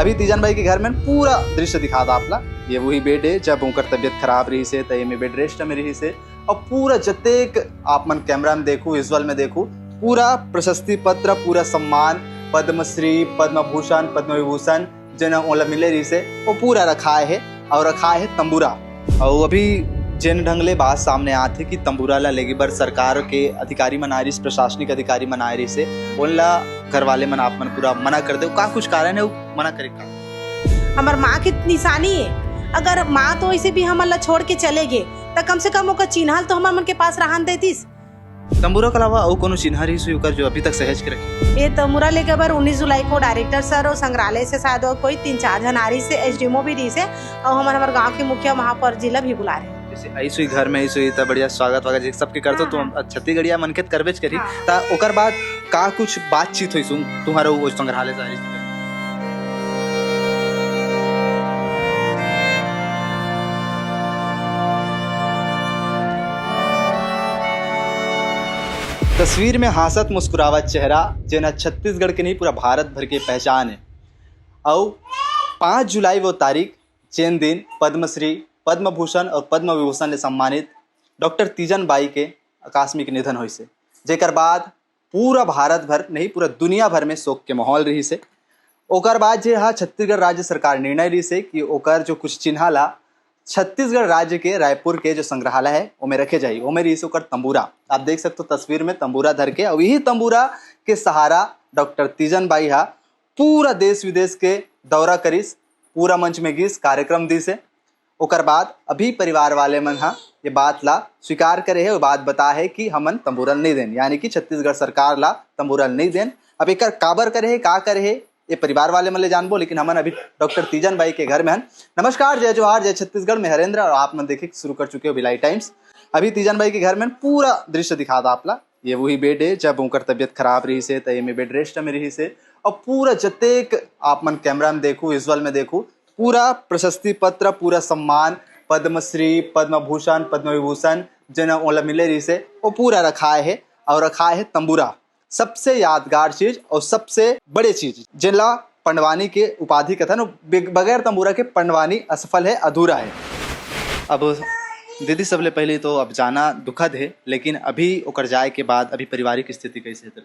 अभी तीजन भाई के घर में पूरा दृश्य दिखा था आपला। ये वही बेड है जब उनकर तबियत खराब रही से तो ये बेड रेस्ट में रही से और पूरा जतेक आप मन कैमरा में देखू विजुअल में देखू पूरा प्रशस्ति पत्र पूरा सम्मान पद्मश्री पद्म भूषण पद्म विभूषण जिन्हें ओला मिले रही से वो पूरा रखा है और रखा है तंबूरा। और अभी जिन ढंगले बात सामने आते कि तंबूरा ला लेगी बर सरकार के अधिकारी मन आ रही प्रशासनिक अधिकारी मन आ रही से बोला घर वाले मन आप मन पूरा मना कर दे का कुछ कारण है वो मना करे का हमार माँ की निशानी है। अगर माँ तो ऐसे भी हमन ला छोड़ के चले गए तो कम से कम ओकर चिन्हल तो हमार मन के पास रहन देतीस। तंबूरा के अलावा और कोनो चिन्ह रही सुकर जो अभी तक सहेज के रखे ये तंबूरा लेके बर 19 जुलाई को डायरेक्टर सर और संग्रहालय से शायद और कोई 3-4 जन आ रही से एसडीएमओ भी रही से और हमारे गाँव के मुखिया महापौर जिला भी बुला रहे ऐसे घर में ऐसे इतना बढ़िया स्वागत वगैरह सबके करते तो छत्तीसगढ़िया मनकेत करबेज करी ता ओकर बाद का कुछ बातचीत हुई सुन तुम्हारा वो संग्रहालय से तस्वीर में हासत मुस्कुरावत चेहरा जेना छत्तीसगढ़ के नहीं पूरा भारत भर की पहचान है। और 5 जुलाई वो तारीख जैन दिन पद्मश्री पद्म भूषण और पद्म विभूषण से सम्मानित डॉक्टर तीजन बाई के आकस्मिक निधन हुई से जेकर बाद पूरा भारत भर नहीं पूरा दुनिया भर में शोक के माहौल रही से। ओकर बाद जे हा छत्तीसगढ़ राज्य सरकार निर्णय ली से कि ओकर जो कुछ चिन्ह ला छत्तीसगढ़ राज्य के रायपुर के जो संग्रहालय है वो में रखे जाइए वो में रही से ओकर तंबूरा आप देख सकते हो तस्वीर में तंबूरा धर के और यही तंबूरा के सहारा डॉक्टर तीजन बाई हा पूरा देश विदेश के दौरा करिस पूरा मंच में गिस कार्यक्रम दी से। ओकर बाद अभी परिवार वाले मन हा ये बात ला स्वीकार करे है वो बात बता है कि हमन तंबूरल नहीं देन यानी कि छत्तीसगढ़ सरकार ला तंबूरल नहीं देन। अब एक काबर करे है का करे है ये परिवार वाले मन ले जानबो लेकिन हमन अभी डॉक्टर तीजन बाई के घर में हन। नमस्कार जय जोहार जय छत्तीसगढ़ में हरेंद्र और आप मन देखे शुरू कर चुके हो भिलाई टाइम्स। अभी तीजन बाई के घर में पूरा दृश्य दिखा था आपला। ये वही बेड है जब उनकर तबियत खराब रही से तो ये बेड रेस्ट में रही से और पूरा जतेक आप मन कैमरा में देखू विजुअल में देखू पूरा प्रशस्ति पत्र पूरा सम्मान पद्मश्री पद्म भूषण पद्म विभूषण जिन्हें ओला मिले रही से वो पूरा रखा है और रखा है तंबूरा। सबसे यादगार चीज और सबसे बड़े चीज जिला पंडवानी के उपाधि कथन बगैर तंबूरा के पंडवानी असफल है अधूरा है। अब दीदी सबले पहले तो अब जाना दुखद है लेकिन अभी ओकर जाए के बाद अभी पारिवारिक स्थिति कैसे है?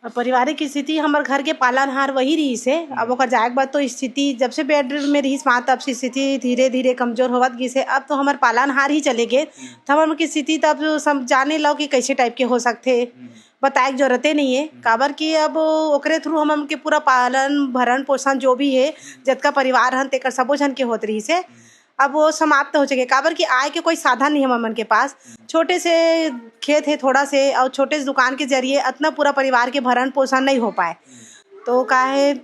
पारिवारिक स्थिति हमारे घर के पालनहार वही रही से अब ओकर जाए के बाद तो स्थिति जब से बेड में रही माँ तब से स्थिति धीरे धीरे कमजोर होवत गई से अब तो हमारे पालनहार ही चले गए तो हमारे की स्थिति तब सब जाने लो कि कैसे टाइप के हो सकते बताए की जरूरतें नहीं है काबर कि अब ओकरे थ्रू हम के पूरा पालन भरण पोषण जो भी है जतका परिवार हन तेकर सबो जन के होत रही से अब वो समाप्त हो चुके काबर कि आय के कोई साधन नहीं है हमन के पास। छोटे से खेत है थोड़ा से और छोटे से दुकान के जरिए इतना पूरा परिवार के भरण पोषण नहीं हो पाए तो का है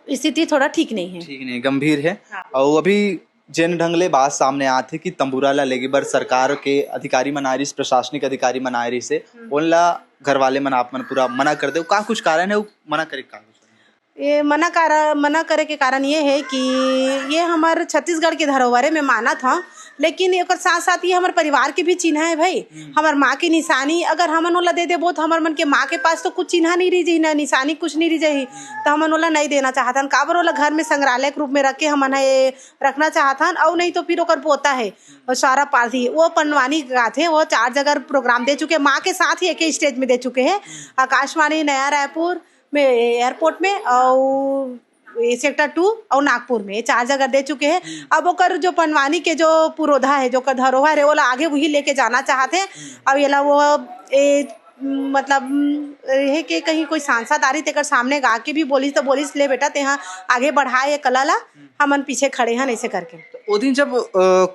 स्थिति थोड़ा ठीक नहीं है गंभीर है। और अभी जिन ढंगले बात सामने आते कि तंबूरा ला लेगी बर सरकार के अधिकारी मन आ रही प्रशासनिक अधिकारी मन आ रही से बोला घर वाले मन आप मन पूरा मना कर दे का कुछ कारण है वो मना करे का ये मना करे के कारण ये है कि ये हमारे छत्तीसगढ़ के धरोहर में माना था लेकिन एक साथ साथ ये हमारे परिवार के भी चिन्ह है भाई हमारे माँ की निशानी अगर हमन ओला दे बहुत हमारे मन के माँ के पास तो कुछ चिन्ह नहीं रही ना निशानी कुछ नहीं रही तो हमन ओला नहीं देना चाहतन काबर ओला घर में संग्रहालय के रूप में रख के हमन ये रखना चाहतन और नहीं तो फिर ओकर पोता है सारा पार्थी वो पंडवानी गाथे वो 4 जगह प्रोग्राम दे चुके माँ के साथ ही एक स्टेज में दे चुके हैं आकाशवाणी नया रायपुर में एयरपोर्ट में और सेक्टर 2 और नागपुर में 4 जगह दे चुके हैं। अब ओकर जो पंडवानी के जो पुरोधा है जो धरोहर है वो आगे वही लेके जाना चाहते हैं। अब ये ला वो मतलब है कि कहीं कोई सांसद आ रही तेकर सामने गा के भी बोलिस तो बोलिस ले बेटा ते आगे बढ़ाए कला ला हमन पीछे खड़े हैं ऐसे करके। वो दिन जब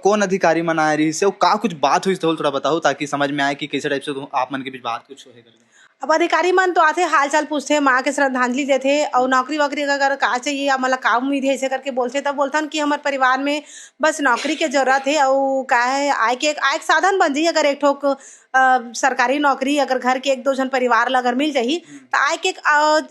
कौन अधिकारी मन आ रही से का कुछ बात हुई तो थोड़ा बताओ ताकि समझ में आए कि कैसे टाइप से आप मन के बीच बात कुछ होए कर। अब अधिकारी मन तो आते हाल चाल पूछते माँ के श्रद्धांजलि देते और नौकरी वोकरी अगर का चाहिए या मतलब काम उम्मीद है ऐसे करके बोलते तब बोलथन कि हमारे परिवार में बस नौकरी के जरूरत है और का है आय के साधन बन जाइए अगर एक ठोक सरकारी नौकरी अगर घर के 1-2 जन परिवार ला अगर मिल जाही तो आय के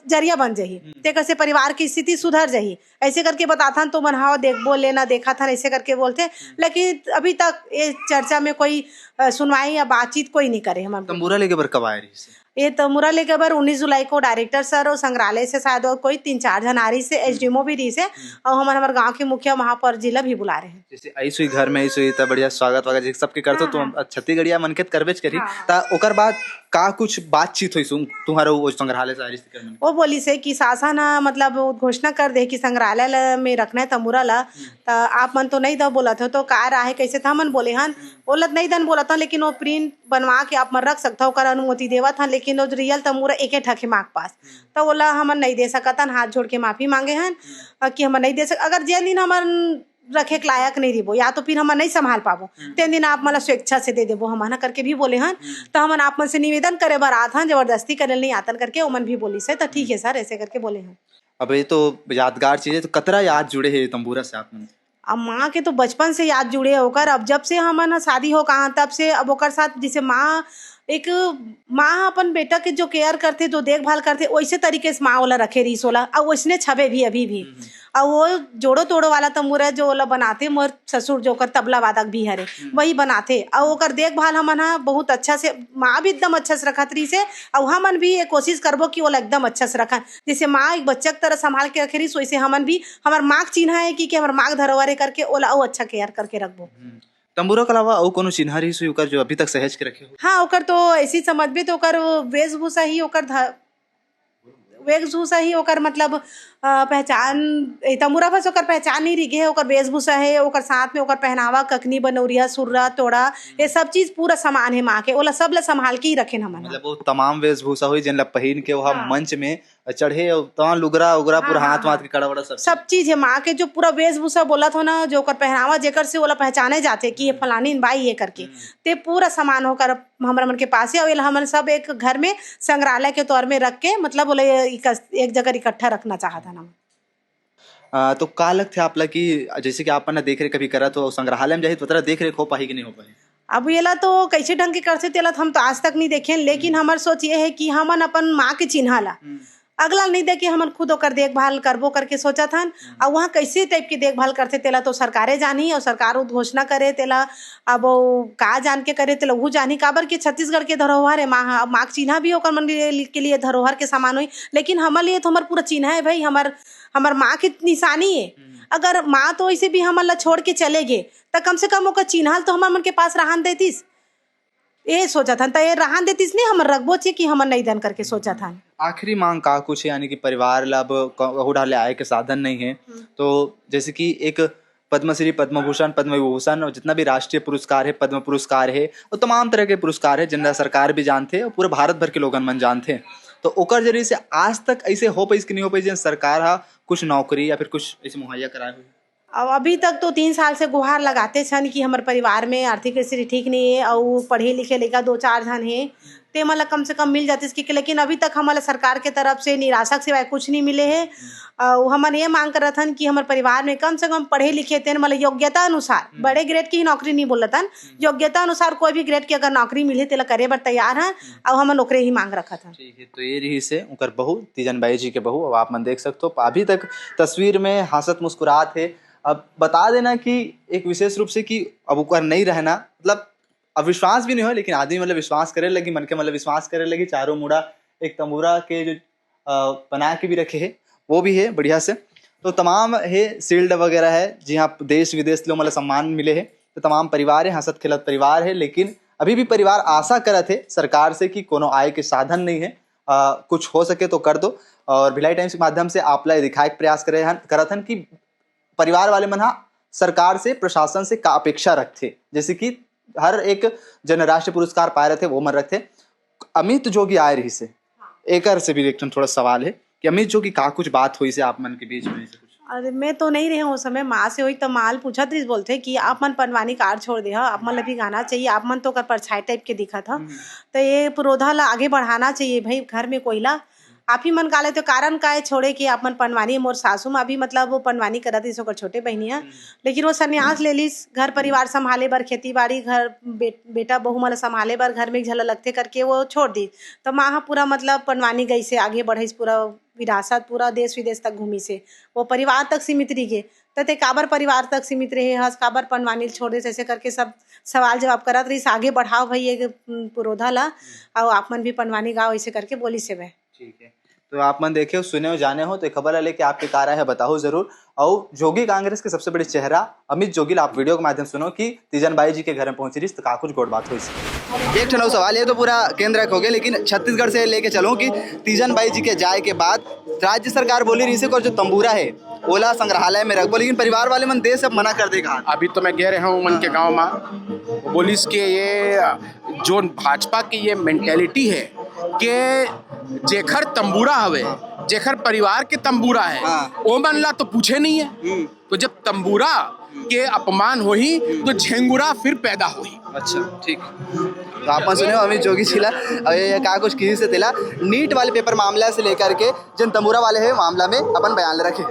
जरिया बन जाही ते कैसे परिवार की स्थिति सुधर जाही ऐसे करके बताथन तो मन हाँ देख बोल लेना देखा था ऐसे करके बोलते लेकिन अभी तक ये चर्चा में कोई सुनवाई या बातचीत कोई नहीं करे। हम तंबूरा लेके बर कब आए रही ये तमुरा लेके बर 19 जुलाई को डायरेक्टर सर और संग्रहालय से शायद और कोई 3-4 जन आ रही से, एसडीएमओ भी रही से और हमारे गांव के मुखिया महापौर जिला भी बुला रहे हैं। जैसे ऐसे ही घर में ऐसे इतना बढ़िया स्वागत वगैरह सबके करते तो छत्तीसगढ़िया मन के करबेच करी ता ओकर बाद का कुछ बातचीत हुई तुम्हारा वो संग्रहालय से आरिस कर वो बोली से कि शासन मतलब घोषणा कर दे कि संग्रहालय में रखना है तमुरा ला, तो आप मन तो नहीं द बोला थे तो का रहा है कैसे था मन बोले हन बोलत नहीं दन बोला था, लेकिन वो प्रिंट बनवा के आप मन रख सकता ओकर अनुमति देवा था, लेकिन वो रियल तमुरा एक ठके माग पास तो बोला हमन नहीं दे सकतन, हाथ जोड़ के माफी मांगे हन कि हम नहीं दे सक, अगर जे दिन हमन रखे के लायक नहीं रिबो या तो फिर हम नहीं संभाल पाबो तेन दिन आप मतलब स्वेच्छा से दे देबो हम करके भी बोले हन। तो हम आप मन से निवेदन करे बर आत हन, जबरदस्ती करे नहीं आतन करके ओमन भी बोली से तो ठीक है सर ऐसे करके बोले हन। अब ये तो यादगार चीज है, तो कतरा याद जुड़े है तंबूरा से आप मन? अब माँ के तो बचपन से याद जुड़े होकर, अब जब से हमन शादी हो कहाँ तब से अब ओकर साथ जैसे माँ अपन बेटा के जो केयर करते जो देखभाल करते वैसे तरीके से माँ वाला रखे रही सोला और वैसने छबे भी अभी भी। और वो जोड़ो तोड़ो वाला तमुरा जो वाला बनाते मोर ससुर जो कर तबला वादक भी हरे वही बनाते और ओकर देखभाल हमन बहुत अच्छा से, माँ भी एकदम अच्छा से रखत रही से और हमन भी ये कोशिश करबो कि वो एकदम अच्छा से रखन, जैसे माँ एक बच्चा की तरह संभाल के रखे रही वैसे हमन भी हमार माँ के चिन्ह है कि हमार माँ धरोहरे करके ओला और अच्छा केयर करके रखबो। तंबूरा के अलावा और कोनो चिन्ह रही सुई ओकर जो अभी तक सहेज के रखे हो? हाँ ओकर तो ऐसी समझ भी तो ओकर वेशभूषा ही ओकर वेशभूषा ही ओकर मतलब पहचान तमुरा बस ओकर पहचान नहीं रही है, ओकर वेशभूषा है ओकर साथ में ओकर पहनावा ककनी बनौरिया सुर्रा तोड़ा ये सब चीज पूरा सामान है माँ के ओला सब ला संभाल के ही रखे हमन। मतलब वो तमाम वेशभूषा हुई जिन ला पहिन के वहाँ मंच में चढ़े और तमाम लुगरा उगरा पूरा हाथ वाथ के कड़ा वड़ा सब चीज है माँ के जो पूरा वेशभूषा बोला था ना जो ओकर पहनावा जेकर से ओला पहचाने जाते कि ये फलानी बाई ये करके ते पूरा सामान होकर हमरा मन के पास है और हमन सब एक घर में संग्रहालय के तौर में रख के मतलब बोले एक जगह इकट्ठा रखना चाहता ना। तो का लगते आप ला कि जैसे कि आप देख रेख कभी करा तो संग्रहालय में जाही तो देख रेख हो पाही कि नहीं हो पाही? अब ये ला तो कैसे ढंग के करते तेला हम तो आज तक नहीं देखे, लेकिन हमार सोच ये है कि हमन अपन माँ के चिन्हा ला अगला नहीं दे कि हमन खुद ओकर देखभाल करबो करके सोचा था। और वहाँ कैसे टाइप की देखभाल करते तेला तो सरकारें जानी और सरकार घोषणा करे तेला अब का जान के करे तेला वो जानी काबर के छत्तीसगढ़ के धरोहर है माँ के चिन्हा भी ओकर मन के लिए धरोहर के सामान हुई, लेकिन हमारे लिए तो हमार पूरा चिन्ह है भाई, हमार माँ की निशानी है। अगर माँ तो ऐसे भी हमन ला छोड़ के चले गए तो कम से कम ओकर चिन्हल तो हमार मन के पास रहन देतीस, ये सोचा था ये रहन देतीस नहीं हमर रखबो चाहिए कि हमन नहीं दन करके सोचा था। आखिरी मांग का कुछ है यानी कि परिवार ला अब ढाले आय के साधन नहीं है, तो जैसे कि एक पद्मश्री पद्म भूषण पद्म विभूषण और जितना भी राष्ट्रीय पुरस्कार है पद्म पुरस्कार है और तमाम तरह के पुरस्कार है जिनका सरकार भी जानते और पूरे भारत भर के लोगन मन जानते, तो ओकर जरिए से आज तक ऐसे हो पाई कि नहीं हो पाई जिन सरकार हा कुछ नौकरी या फिर कुछ ऐसे मुहैया कराए हुए? अब अभी तक तो 3 साल से गुहार लगाते छन कि हमारे परिवार में आर्थिक स्थिति ठीक नहीं है और पढ़े लिखे लेकर 2-4 जन है ते मतलब कम से कम मिल जाते इसकी, लेकिन अभी तक हमारे सरकार के तरफ से निराशक सिवाय कुछ नहीं मिले है। और हम ये मांग कर रहे थे कि हमारे परिवार में कम से कम पढ़े लिखे थे मतलब योग्यता अनुसार बड़े ग्रेड की ही नौकरी नहीं बोल रहा था, योग्यता अनुसार कोई भी ग्रेड की अगर नौकरी मिले तेला करे बर तैयार है और हम नौकरी ही मांग रखा था। ठीक है, तो ये रही से उनकर बहू तीजन बाई जी के बहू, अब आप मन देख सकते हो अभी तक तस्वीर में हंसत मुस्कुरात है। अब बता देना कि एक विशेष रूप से कि अब ऊपर नहीं रहना मतलब अब विश्वास भी नहीं हो, लेकिन आदमी मतलब विश्वास करे लगी मन के मतलब विश्वास करे लगी चारों मुड़ा एक तंबूरा के जो बना के भी रखे है वो भी है बढ़िया से, तो तमाम है शील्ड वगैरह है जी हाँ देश विदेश लोग मतलब सम्मान मिले है, तो तमाम परिवार है हंसत खेलत परिवार है, लेकिन अभी भी परिवार आशा करत है सरकार से कि कोनो आय के साधन नहीं है, कुछ हो सके तो कर दो। और भिलाई टाइम्स के माध्यम से आप ला दिखाए के प्रयास करत हन कि परिवार वाले मन सरकार से प्रशासन से का अपेक्षा रखते, जैसे कि हर एक जन राष्ट्रीय पुरस्कार पाए रहे थे वो मन रखते। अमित जोगी आए रही से एक से भी एक थोड़ा सवाल है कि अमित जोगी का कुछ बात हुई से आप मन के बीच में? अरे मैं तो नहीं रही हूँ उस समय, माँ से हुई तो माल पूछा तो बोलते कि आप मन पनवानी कार छोड़ दे आप मन भी गाना चाहिए, आप मन तो कर परछाई टाइप के दिखा था, तो ये पौधा ला आगे बढ़ाना चाहिए भाई, घर में कोयला आप ही मन काले तो कारण का है छोड़े कि आप मन पनवानी मोर सासू माँ भी मतलब वो पनवानी करा थी सोकर छोटे बहनी है, लेकिन वो संन्यास ले ली घर परिवार संभाले बर खेती बाड़ी घर बेटा बहू मतलब संभाले बर घर में झल लगते करके वो छोड़ दी। तो माँ पूरा मतलब पनवानी गई से आगे बढ़े पूरा विरासत पूरा देश विदेश तक घूमी से वो परिवार तक सीमित रही गए, तो ते काबर परिवार तक सीमित रहे हस, काबर पनवानी छोड़ दे, ऐसे करके सब सवाल जवाब करत रही। आगे बढ़ाओ भाई एक पुरोधा ला, और आप मन भी पनवानी गाँव ऐसे करके बोली से वह। ठीक है, तो आप मन देखे हो, सुने हो, जाने हो, तो खबर लेके आपके कार आए है, बताओ जरूर। और जोगी कांग्रेस के सबसे बड़े चेहरा अमित जोगिल, आप वीडियो के माध्यम सुनो कि तीजन बाई जी के घर में पहुंची रही, तो का कुछ गोड़ बात हुई। एक ठनो सवाल ये तो पूरा केंद्र हो गया, लेकिन छत्तीसगढ़ से लेके चलो कि तीजन बाई जी के जाए के बाद राज्य सरकार बोली रही से और जो तंबूरा है ओला संग्रहालय में रख, लेकिन परिवार वाले मन दे सब मना कर देगा। अभी तो मैं गए रहा हूँ मन के गांव में, पुलिस के ये जो भाजपा की ये मेंटेलिटी है कि जेखर तंबूरा हवे, जेखर परिवार के तंबूरा है, हाँ। ओ मन ला तो पूछे नहीं है। तो जब तंबूरा के अपमान होही तो झेंगुरा फिर पैदा होही। अच्छा, ठीक। तो आप सुने हो अमित जोगी छिला, और ये का कुछ किसी से तिला नीट वाले पेपर मामला से लेकर के जिन तंबूरा वाले है मामला में अपन बयान रखे।